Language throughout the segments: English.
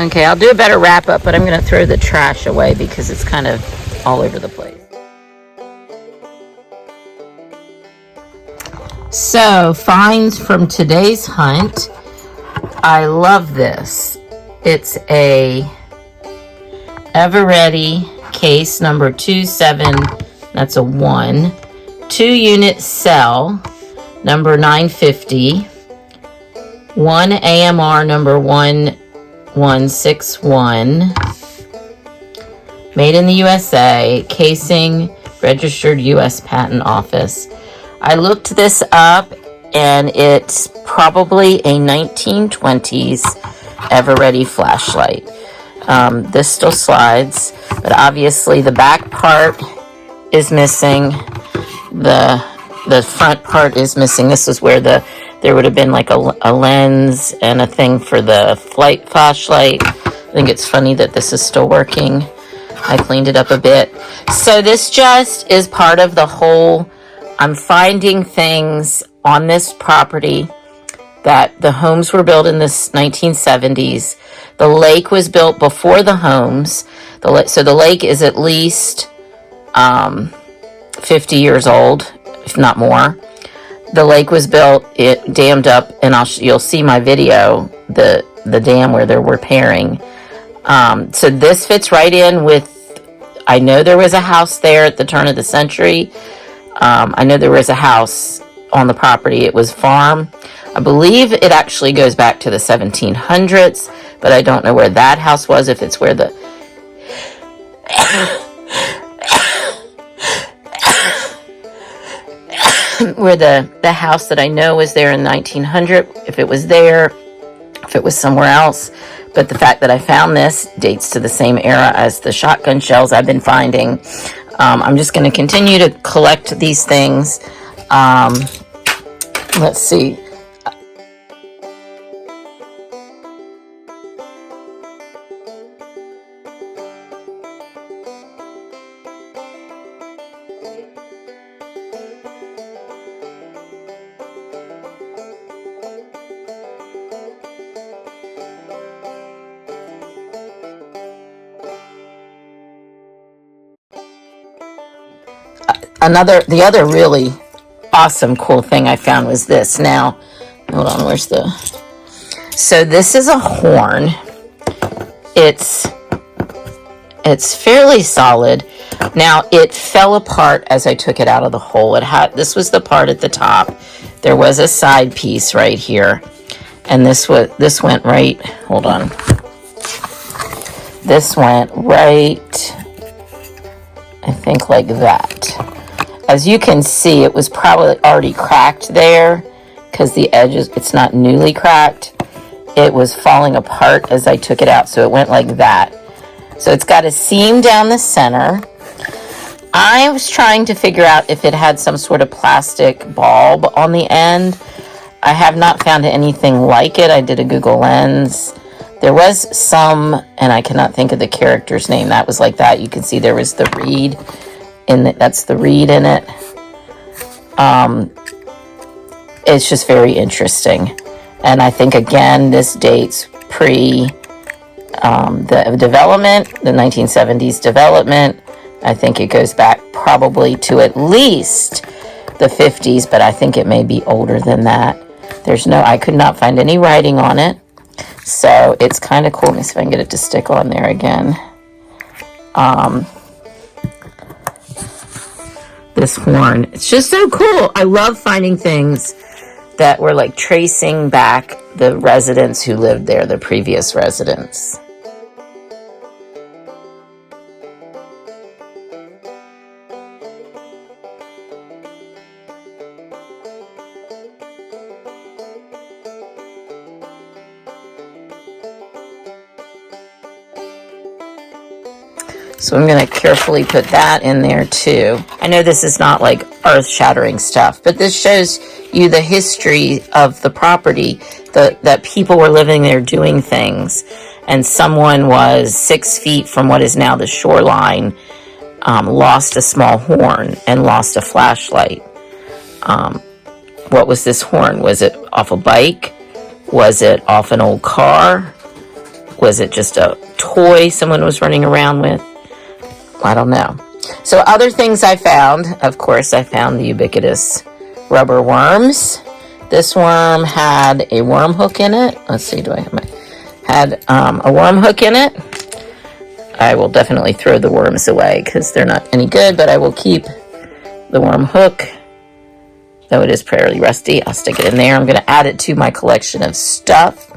Okay, I'll do a better wrap up, but I'm going to throw the trash away because it's kind of all over the place. So, finds from today's hunt. I love this. It's a Ever Ready case number 27. That's a 1. 2-unit cell number 950. 1 AMR number 1161. Made in the USA. Casing registered U.S. Patent Office. I looked this up, and it's probably a 1920s Ever Ready flashlight. This still slides, but obviously the back part is missing. The front part is missing. This is where there would have been like a lens and a thing for the flight flashlight. I think it's funny that this is still working. I cleaned it up a bit. So this just is part of the whole. I'm finding things on this property that the homes were built in the 1970s. The lake was built before the homes. So the lake is at least 50 years old, if not more. The lake was built, it dammed up, and you'll see my video, the dam where they're repairing. So this fits right in with, I know there was a house there at the turn of the century. I know there was a house on the property. It was farm. I believe it actually goes back to the 1700s, but I don't know where that house was, if it's where the where the house that I know was there in 1900, if it was there, if it was somewhere else. But the fact that I found this dates to the same era as the shotgun shells I've been finding. I'm just going to continue to collect these things. Let's see. The other really awesome, cool thing I found was this. Now, hold on, so this is a horn. It's fairly solid. Now, it fell apart as I took it out of the hole. This was the part at the top. There was a side piece right here. And this went right, hold on. This went right, I think, like that. As you can see, it was probably already cracked there because the edges, it's not newly cracked. It was falling apart as I took it out, so it went like that. So it's got a seam down the center. I was trying to figure out if it had some sort of plastic bulb on the end. I have not found anything like it. I did a Google Lens. There was some, and I cannot think of the character's name. That was like that. You can see there was the reed. That's the reed in it. It's just very interesting. And I think, again, this dates pre the development, the 1970s development. I think it goes back probably to at least the 50s, but I think it may be older than that. I could not find any writing on it. So it's kind of cool. Let me see if I can get it to stick on there again. This horn, it's just so cool. I love finding things that were like tracing back the residents who lived there, the previous residents. So I'm going to carefully put that in there too. I know this is not like earth-shattering stuff, but this shows you the history of the property, that people were living there doing things, and someone was 6 feet from what is now the shoreline, lost a small horn and lost a flashlight. What was this horn? Was it off a bike? Was it off an old car? Was it just a toy someone was running around with? I don't know. So other things I found, of course, I found the ubiquitous rubber worms. This worm had a worm hook in it. Let's see, do I have my... Had a worm hook in it. I will definitely throw the worms away because they're not any good, but I will keep the worm hook. Though it is fairly rusty, I'll stick it in there. I'm going to add it to my collection of stuff.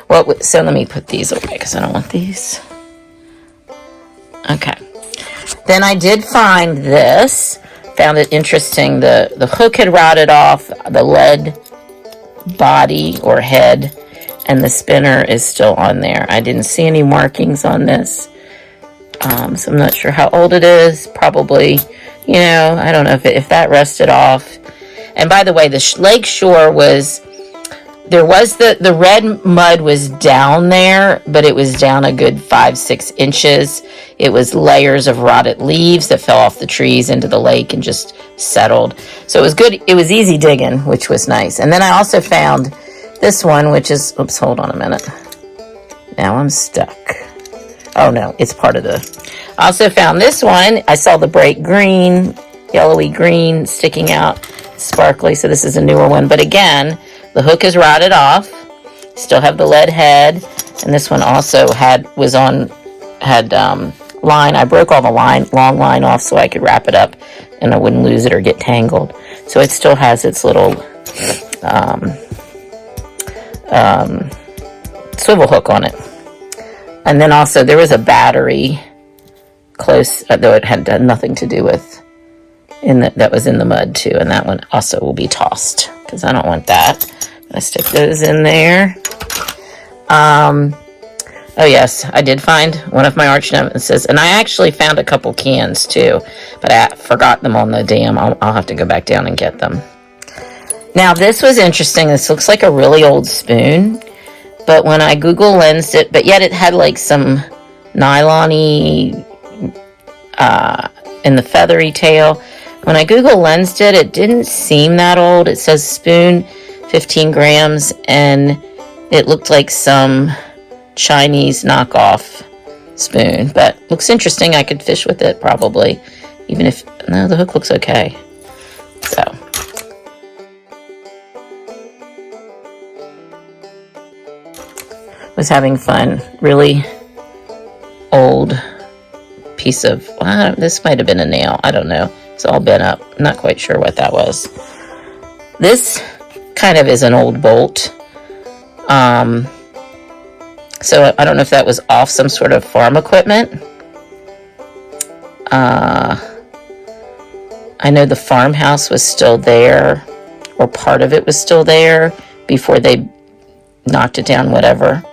Well, so let me put these away because I don't want these. Okay. Then I did find this. Found it interesting. The hook had rotted off, the lead body or head, and the spinner is still on there. I didn't see any markings on this. So I'm not sure how old it is. Probably, you know, I don't know if that rusted off. And by the way, the lake shore was, there was the red mud was down there, but it was down a good 5-6 inches. It was layers of rotted leaves that fell off the trees into the lake and just settled. So it was good. It was easy digging, which was nice. And then I also found this one, which is, oops, hold on a minute. Now I'm stuck. Oh no, it's part of the, I also found this one. I saw the bright green, yellowy green sticking out, sparkly. So this is a newer one. But again, the hook is rotted off. Still have the lead head. And this one also had line. I broke all the long line off so I could wrap it up and I wouldn't lose it or get tangled. So it still has its little swivel hook on it. And then also there was a battery close, though it had nothing to do with, that was in the mud too. And that one also will be tossed because I don't want that. I stick those in there. Oh yes, I did find one of my arch nemesis, and I actually found a couple cans too, but I forgot them on the dam. I'll have to go back down and get them. Now this was interesting. This looks like a really old spoon, but when I Google lensed it, but yet it had like some nylon-y in the feathery tail. When I Google lensed it, it didn't seem that old. It says spoon, 15 grams, and it looked like some Chinese knockoff spoon, but looks interesting. I could fish with it probably, even if, no, the hook looks okay. So was having fun. Really old piece of, this might have been a nail, I don't know. It's all bent up. I'm not quite sure what that was. This kind of is an old bolt. So I don't know if that was off some sort of farm equipment. I know the farmhouse was still there, or part of it was still there before they knocked it down, whatever.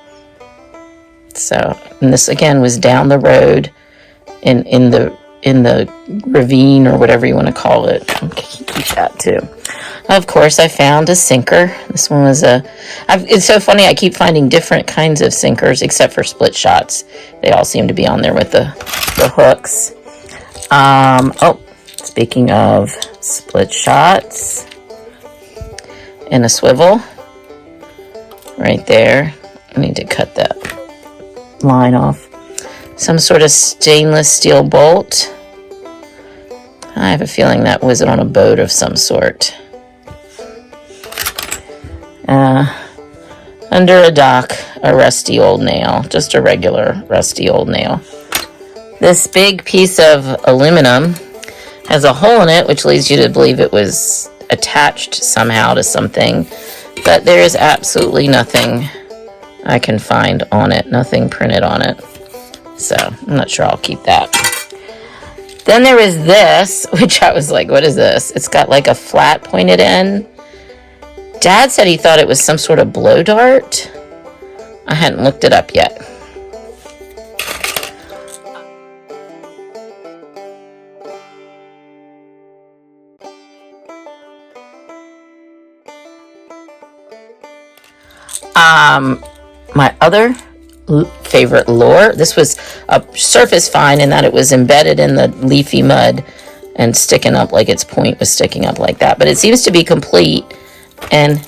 So, and this again was down the road in the ravine or whatever you want to call it. Keep that too. Of course, I found a sinker. This one was it's so funny. I keep finding different kinds of sinkers, except for split shots. They all seem to be on there with the hooks. Oh, speaking of split shots, and a swivel right there. I need to cut that line off. Some sort of stainless steel bolt. I have a feeling that was on a boat of some sort. Under a dock, a rusty old nail. Just a regular rusty old nail. This big piece of aluminum has a hole in it, which leads you to believe it was attached somehow to something. But there is absolutely nothing I can find on it. Nothing printed on it. So, I'm not sure I'll keep that. Then there is this, which I was like, what is this? It's got like a flat pointed end. Dad said he thought it was some sort of blow dart. I hadn't looked it up yet. My other favorite lure, this was a surface find in that it was embedded in the leafy mud and sticking up like its point was sticking up like that. But it seems to be complete, and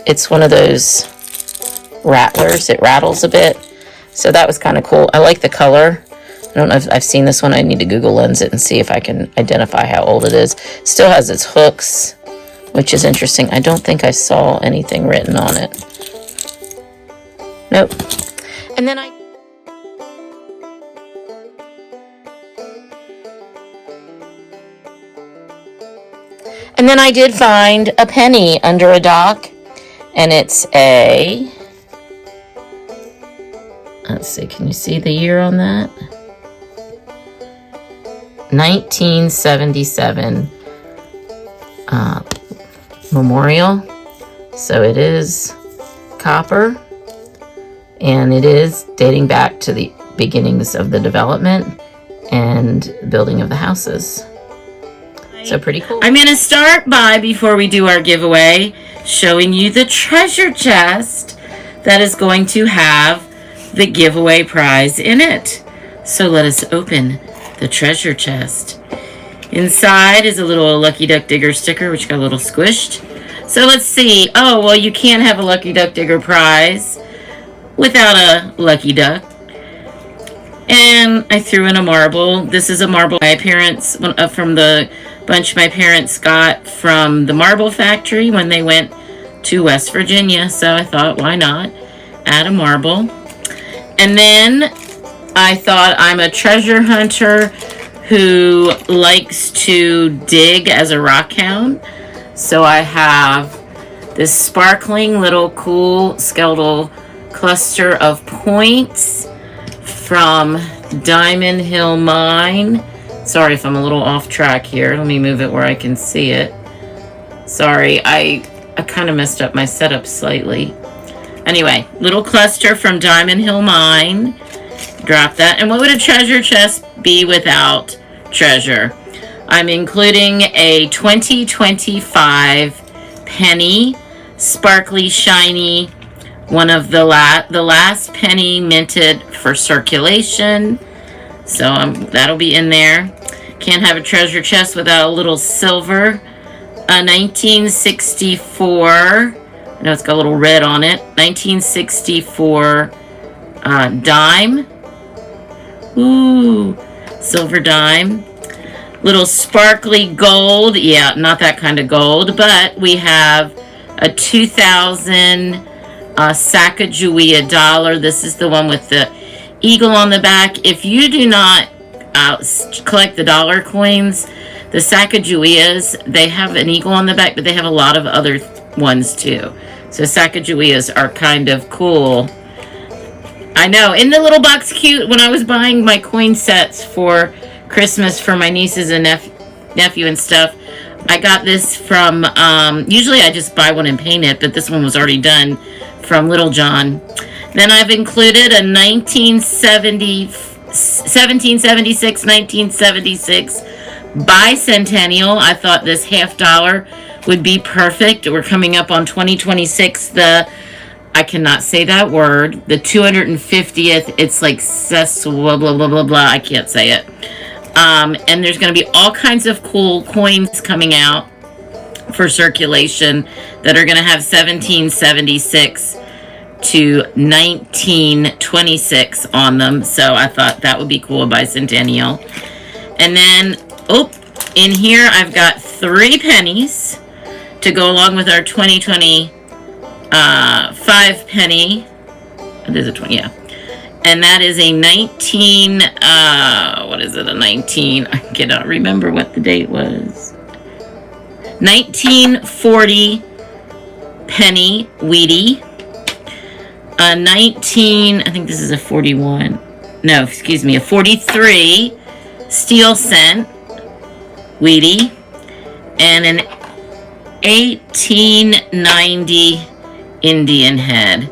it's one of those rattlers. It rattles a bit. So that was kind of cool. I like the color. I don't know if I've seen this one. I need to Google Lens it and see if I can identify how old it is. Still has its hooks, which is interesting. I don't think I saw anything written on it. Nope. And then I did find a penny under a dock, and it's a, let's see, can you see the year on that? 1977 memorial. So it is copper, and it is dating back to the beginnings of the development and building of the houses. So pretty cool. I'm going to start by, before we do our giveaway, showing you the treasure chest that is going to have the giveaway prize in it. So let us open the treasure chest. Inside is a little Lucky Duck Digger sticker, which got a little squished. So let's see. Oh, well, you can't have a Lucky Duck Digger prize without a Lucky Duck. And I threw in a marble. This is a marble my parents, from the bunch my parents got from the marble factory when they went to West Virginia. So I thought, why not add a marble? And then I thought, I'm a treasure hunter who likes to dig as a rockhound. So I have this sparkling little cool skeletal cluster of points from Diamond Hill Mine. Sorry if I'm a little off track here. Let me move it where I can see it. Sorry, I kind of messed up my setup slightly. Anyway, little cluster from Diamond Hill Mine. Drop that. And what would a treasure chest be without treasure? I'm including a 2025 penny, sparkly, shiny, one of the last penny minted for circulation. So that'll be in there. Can't have a treasure chest without a little silver. A 1964, I know it's got a little red on it, 1964 dime. Ooh, silver dime. Little sparkly gold. Yeah, not that kind of gold, but we have a 2000 Sacagawea dollar. This is the one with the eagle on the back. If you do not collect the dollar coins, the Sacagaweas, they have an eagle on the back, but they have a lot of other ones too. So Sacagaweas are kind of cool. I know. Isn't the little box cute? When I was buying my coin sets for Christmas for my nieces and nephew and stuff, I got this from, usually I just buy one and paint it, but this one was already done from Little John. Then I've included a 1776 bicentennial. I thought this $50 would be perfect. We're coming up on 2026, I cannot say that word, the 250th, it's like blah, blah, blah, blah, blah, I can't say it. And there's going to be all kinds of cool coins coming out for circulation that are going to have 1776 to 1926 on them. So I thought that would be cool, a bicentennial. And then, in here I've got 3 pennies to go along with our 2025 penny. It is a 20, yeah. And that is a 19, what is it, a 19? I cannot remember what the date was. 1940 penny weedy. A 19, I think this is a 41. No, excuse me, a 43 steel cent weedy. And an 1890 Indian head.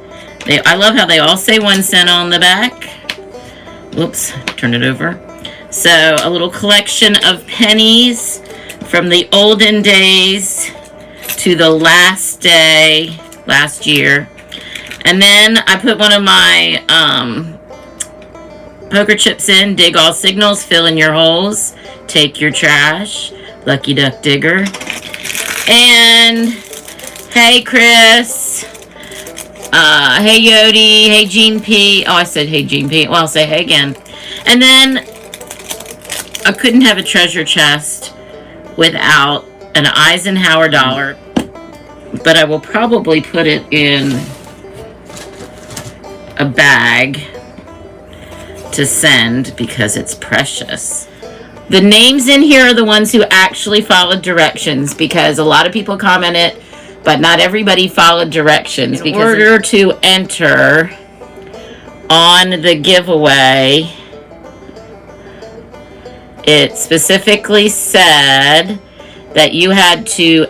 I love how they all say 1 cent on the back. Whoops, turn it over. So a little collection of pennies from the olden days to the last day, last year. And then I put one of my poker chips in, dig all signals, fill in your holes, take your trash, Lucky Duck Digger. And hey, Chris. Hey Yodi, hey Gene P. Oh, I said hey Gene P. Well, I'll say hey again. And then I couldn't have a treasure chest without an Eisenhower dollar, but I will probably put it in a bag to send because it's precious. The names in here are the ones who actually followed directions, because a lot of people commented, but not everybody followed directions. In order to enter on the giveaway, it specifically said that you had to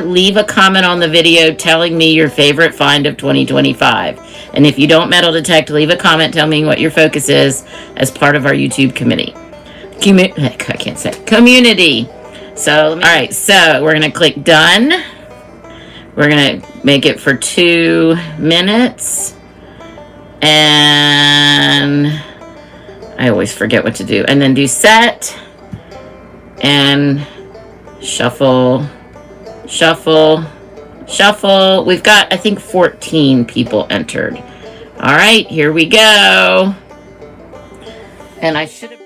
leave a comment on the video telling me your favorite find of 2025. And if you don't metal detect, leave a comment telling me what your focus is as part of our YouTube committee. Community. So, all right, so we're going to click done. We're going to make it for 2 minutes. And I always forget what to do. And then do set and shuffle, shuffle, shuffle. We've got, I think, 14 people entered. All right, here we go. And I should have...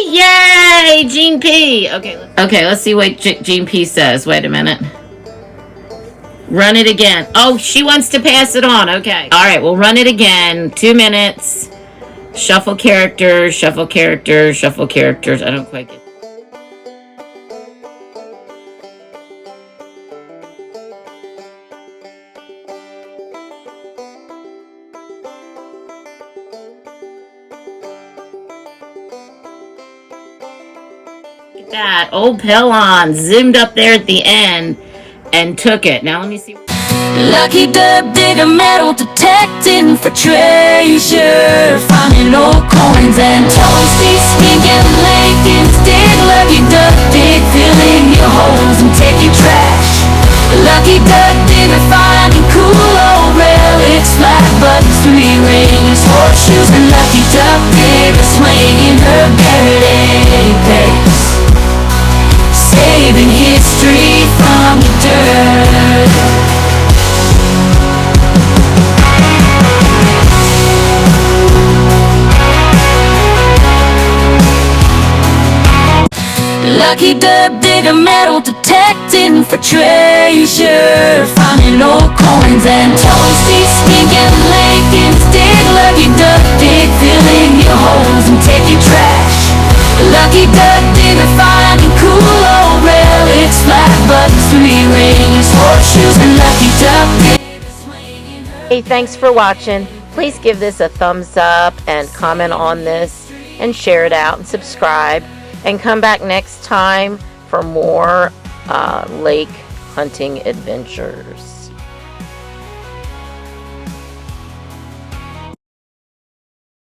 Yay, Gene P. Okay, let's see what Gene P says. Wait a minute. Run it again. Oh, she wants to pass it on. Okay. All right, we'll run it again. 2 minutes. Shuffle characters, shuffle characters, shuffle characters. I don't quite get it. That old Pelon zoomed up there at the end and took it. Now let me see. Lucky dub digger, metal detecting for treasure, finding old coins and toys. See sneaking Leggings, dig lucky duck, dig filling your holes and taking trash. Lucky duck digger, finding cool old relics, flat buttons, 3 rings, horseshoes, and lucky duck digger swinging her Garrett Apex, saving history from the dirt. Lucky dub digger, metal detecting for treasure, finding old coins and toys. See sneaking Leggings, dig lucky duck, dig filling your holes and taking trash. Lucky duck digger, finding cool old relics, flat buttons, 3 rings, horseshoes, and lucky duck digger swinging her. Hey, thanks for watching. Please give this a thumbs up and comment on this and share it out and subscribe. And come back next time for more lake hunting adventures.